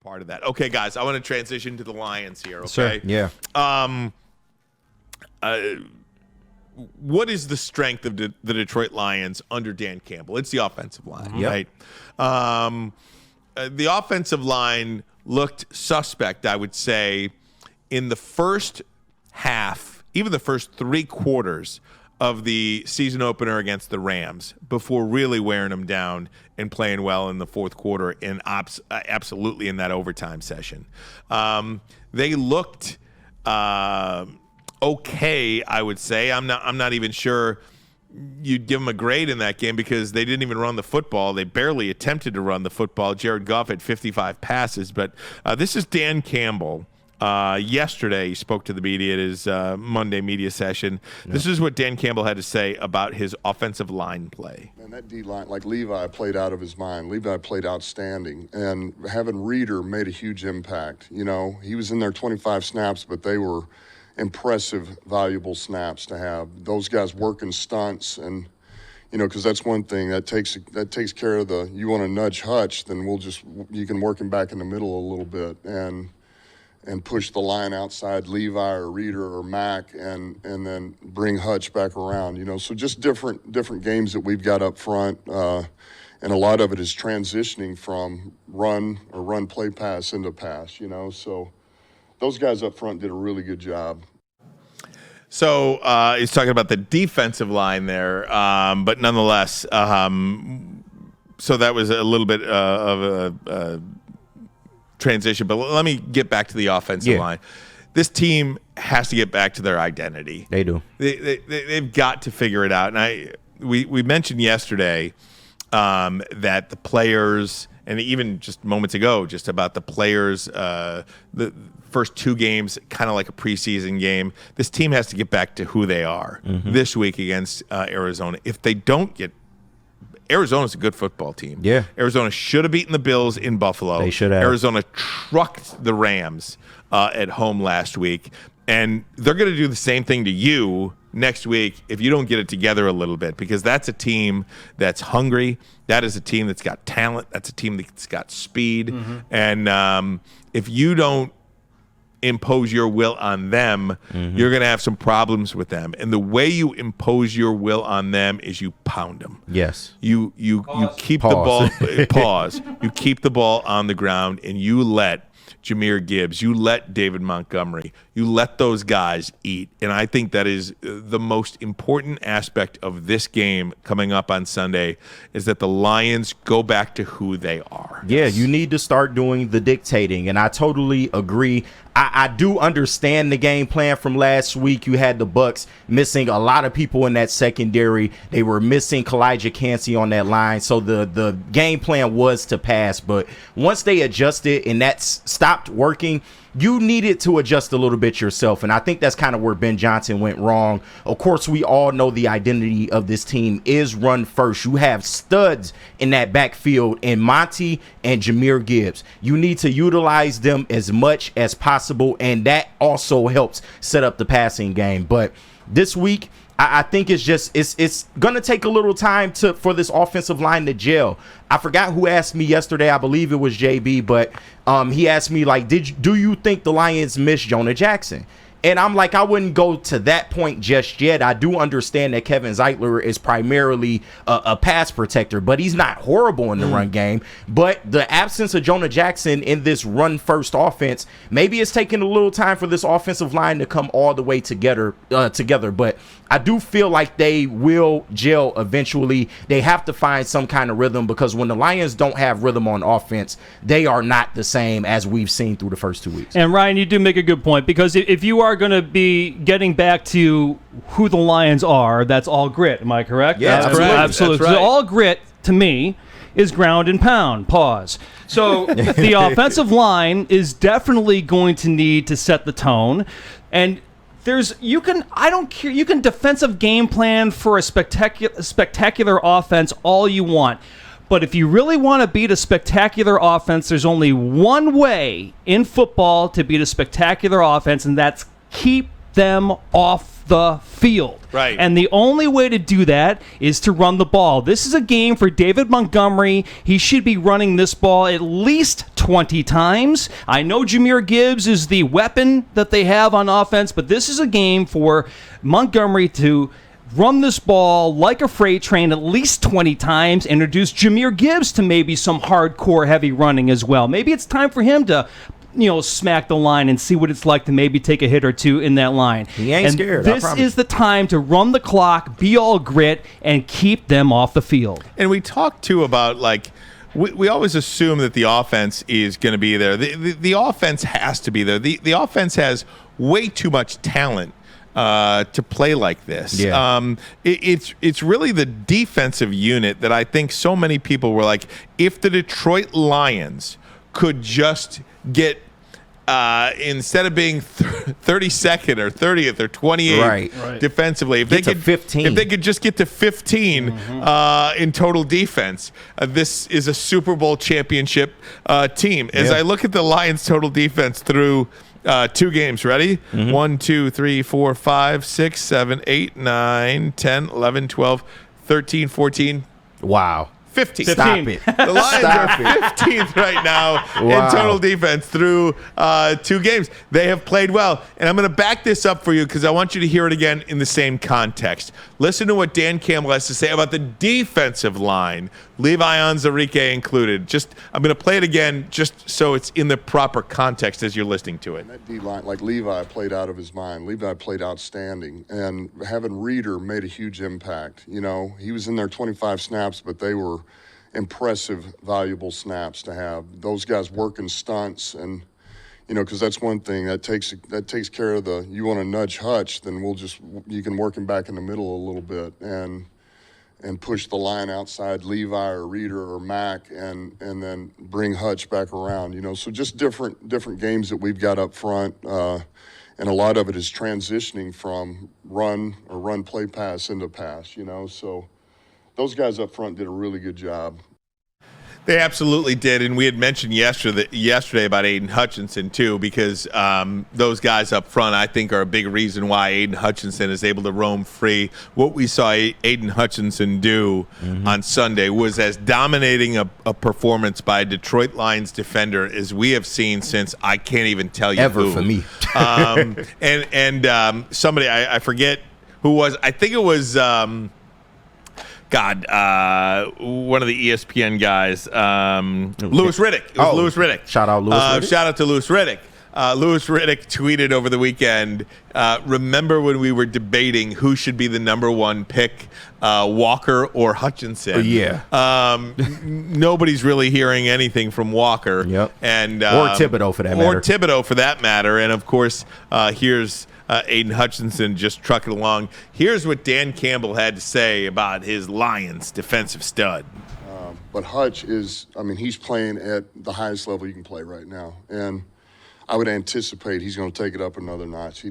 part of that. Okay, guys, I want to transition to the Lions here, okay? Sure. Yeah. What is the strength of the Detroit Lions under Dan Campbell? It's the offensive line, right? The offensive line looked suspect, I would say, in the first half, even the first 3 quarters of the season opener against the Rams, before really wearing them down and playing well in the fourth quarter and absolutely in that overtime session. They looked okay, I would say. I'm not even sure you'd give them a grade in that game because they didn't even run the football. They barely attempted to run the football. Jared Goff had 55 passes. But this is Dan Campbell. Yesterday, he spoke to the media at his Monday media session. Yeah. This is what Dan Campbell had to say about his offensive line play. And that D-line, like Levi played out of his mind. Levi played outstanding. And having Reeder made a huge impact. You know, he was in there 25 snaps, but they were impressive, valuable snaps to have. Those guys working stunts and, you know, because that's one thing that takes care of the, you want to nudge Hutch, then you can work him back in the middle a little bit and push the line outside Levi or Reeder or Mack and then bring Hutch back around, you know. So just different games that we've got up front. And a lot of it is transitioning from run play pass into pass, you know. So those guys up front did a really good job. So he's talking about the defensive line there, but nonetheless, so that was a little bit of a transition. But let me get back to the offensive line. This team has to get back to their identity. They do. They've got to figure it out. And we mentioned yesterday that the players, and even just moments ago, just about the players, the first 2 games, kind of like a preseason game. This team has to get back to who they are this week against Arizona. If they don't get, Arizona's a good football team. Yeah. Arizona should have beaten the Bills in Buffalo. They should have. Arizona trucked the Rams at home last week. And they're going to do the same thing to you next week if you don't get it together a little bit, because that's a team that's hungry. That is a team that's got talent. That's a team that's got speed. And if you don't impose your will on them, you're going to have some problems with them. And the way you impose your will on them is you pound them. Yes. You keep the ball pause. You keep the ball on the ground and you let Jahmyr Gibbs, you let David Montgomery, you let those guys eat. And I think that is the most important aspect of this game coming up on Sunday, is that the Lions go back to who they are. Yeah, you need to start doing the dictating, and I totally agree. I do understand the game plan from last week. You had the Bucs missing a lot of people in that secondary. They were missing Kalijah Cansey on that line. So the game plan was to pass. But once they adjusted and that stopped working, you needed to adjust a little bit yourself. And I think that's kind of where Ben Johnson went wrong. Of course, we all know the identity of this team is run first. You have studs in that backfield in Monty and Jahmyr Gibbs. You need to utilize them as much as possible, and that also helps set up the passing game. But this week, I think it's gonna take a little time for this offensive line to gel. I forgot who asked me yesterday. I believe it was JB, but he asked me, like, do you think the Lions miss Jonah Jackson? And I'm like, I wouldn't go to that point just yet. I do understand that Kevin Zeitler is primarily a pass protector, but he's not horrible in the run game. But the absence of Jonah Jackson in this run-first offense, maybe it's taking a little time for this offensive line to come all the way together. But I do feel like they will gel eventually. They have to find some kind of rhythm, because when the Lions don't have rhythm on offense, they are not the same as we've seen through the first 2 weeks. And Ryan, you do make a good point, because if you are going to be getting back to who the Lions are, that's all grit. Am I correct? Yeah, that's absolutely. Absolutely. That's right. So all grit, to me, is ground and pound. Pause. So the offensive line is definitely going to need to set the tone. And you can defensive game plan for a spectacular offense all you want. But if you really want to beat a spectacular offense, there's only one way in football to beat a spectacular offense, and that's keep them off the field. Right. And the only way to do that is to run the ball. This is a game for David Montgomery. He should be running this ball at least 20 times. I know Jahmyr Gibbs is the weapon that they have on offense, but this is a game for Montgomery to run this ball like a freight train at least 20 times, introduce Jahmyr Gibbs to maybe some hardcore heavy running as well. Maybe it's time for him to smack the line and see what it's like to maybe take a hit or two in that line. He ain't scared. This is the time to run the clock, be all grit, and keep them off the field. And we talked, too, about, we always assume that the offense is going to be there. The offense has to be there. The offense has way too much talent to play like this. Yeah. It's really the defensive unit that I think so many people were like, if the Detroit Lions could just get instead of being 32nd or 30th or 28th Right. defensively, if Get they to could 15. if they could just get to 15 in total defense, this is a Super Bowl championship team. As I look at the Lions' total defense through 2 games, ready? 1, 2, 3, 4, 5, 6, 7, 8, 9, 10, 11, 12, 13, 14. Wow. 15. Stop it. The Lions Stop are 15th right now Wow. in total defense through 2 games. They have played well. And I'm going to back this up for you because I want you to hear it again in the same context. Listen to what Dan Campbell has to say about the defensive line, Levi Onwuzurike included. I'm going to play it again just so it's in the proper context as you're listening to it. That D-line, like Levi played out of his mind. Levi played outstanding. And having Reeder made a huge impact. He was in there 25 snaps, but they were impressive, valuable snaps to have. Those guys working stunts and, because that's one thing that takes care of you want to nudge Hutch, then you can work him back in the middle a little bit and push the line outside Levi or Reeder or Mack and then bring Hutch back around, So just different games that we've got up front. And a lot of it is transitioning from run play pass into pass, So those guys up front did a really good job. They absolutely did, and we had mentioned yesterday about Aiden Hutchinson too, because those guys up front, I think, are a big reason why Aiden Hutchinson is able to roam free. What we saw Aiden Hutchinson do on Sunday was as dominating a performance by a Detroit Lions defender as we have seen since I can't even tell you Ever who. for me. and somebody I forget who was. I think it was. One of the ESPN guys, Louis Riddick. It was Louis Riddick. Shout out Louis Riddick. Shout out to Louis Riddick. Louis Riddick tweeted over the weekend, remember when we were debating who should be the number 1 pick, Walker or Hutchinson? Nobody's really hearing anything from Walker. Yep. And, or Thibodeau for that matter. Or Thibodeau for that matter. And, of course, here's Aiden Hutchinson just trucking along. Here's what Dan Campbell had to say about his Lions defensive stud. But Hutch he's playing at the highest level you can play right now. And I would anticipate he's going to take it up another notch. He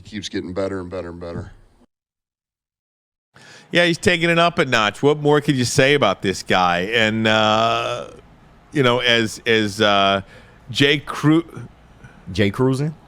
keeps getting better and better and better. Yeah, he's taking it up a notch. What more could you say about this guy? And, as Jay Cruzen,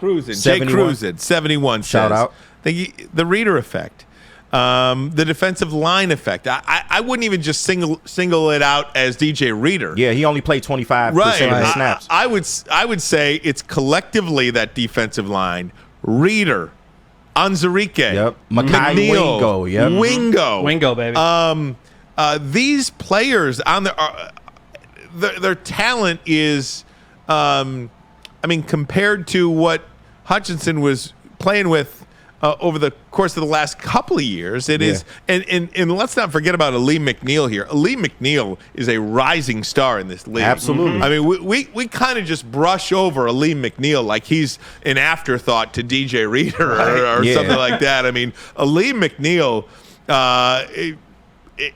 71 Shout says, out. The Reeder effect, the defensive line effect. I wouldn't even just single it out as DJ Reeder. Yeah, he only played 25% of the snaps. I would say it's collectively that defensive line. Reeder, Onwuzurike, Makai Wingo, baby. These players on their talent is, compared to what Hutchinson was playing with over the course of the last couple of years, it is. And let's not forget about Aleem McNeil here. Aleem McNeil is a rising star in this league. Absolutely. I mean, we kind of just brush over Aleem McNeil like he's an afterthought to DJ Reeder or something like that. I mean, Aleem McNeil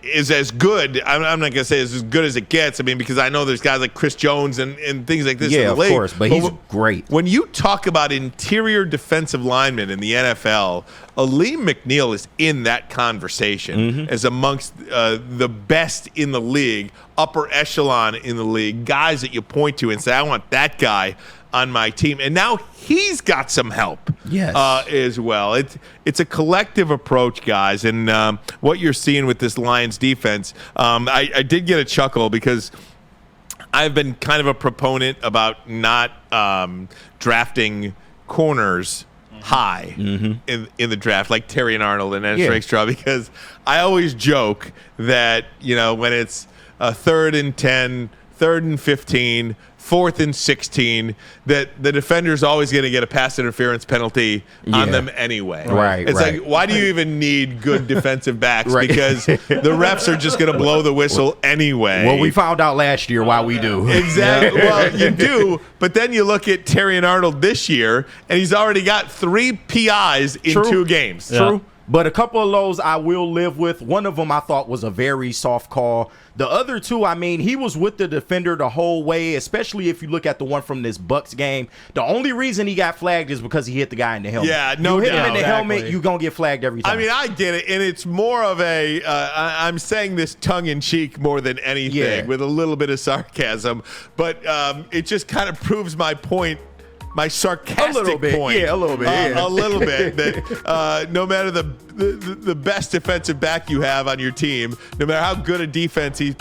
is as good. I'm not going to say it's as good as it gets. I mean, because I know there's guys like Chris Jones and things like this in the league. Yeah, of course, but he's great. When you talk about interior defensive linemen in the NFL, Aleem McNeil is in that conversation as amongst the best in the league, upper echelon in the league, guys that you point to and say, I want that guy on my team. And now he's got some help. Yes. As well. It's a collective approach, guys, and what you're seeing with this Lions defense, I did get a chuckle because I've been kind of a proponent about not drafting corners high in the draft, like Terry and Arnold and Ennis Rakestraw, because I always joke that, when it's 3rd and 10, 3rd and 15, 4th and 16, that the defender's always going to get a pass interference penalty on them anyway. Right. It's like, why do you even need good defensive backs? Because the refs are just going to blow the whistle anyway. Well, we found out last year why we do. Exactly. Well, you do, but then you look at Terry and Arnold this year, and he's already got 3 PIs in 2 games. True. But a couple of those I will live with. One of them I thought was a very soft call. The other 2, he was with the defender the whole way, especially if you look at the one from this Bucks game. The only reason he got flagged is because he hit the guy in the helmet. Yeah, no you hit doubt. him in the helmet, you're going to get flagged every time. I get it, and it's more of a, I'm saying this tongue-in-cheek more than anything, with a little bit of sarcasm, but it just kind of proves my point. My sarcastic point. Yeah, a little bit. A little bit. That no matter the best defensive back you have on your team, no matter how good a defense he's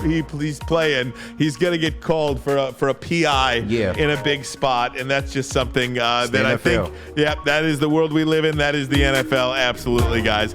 playing, he's going to get called for a PI in a big spot. And that's just something that I think, that is the world we live in. That is the NFL. Absolutely, guys.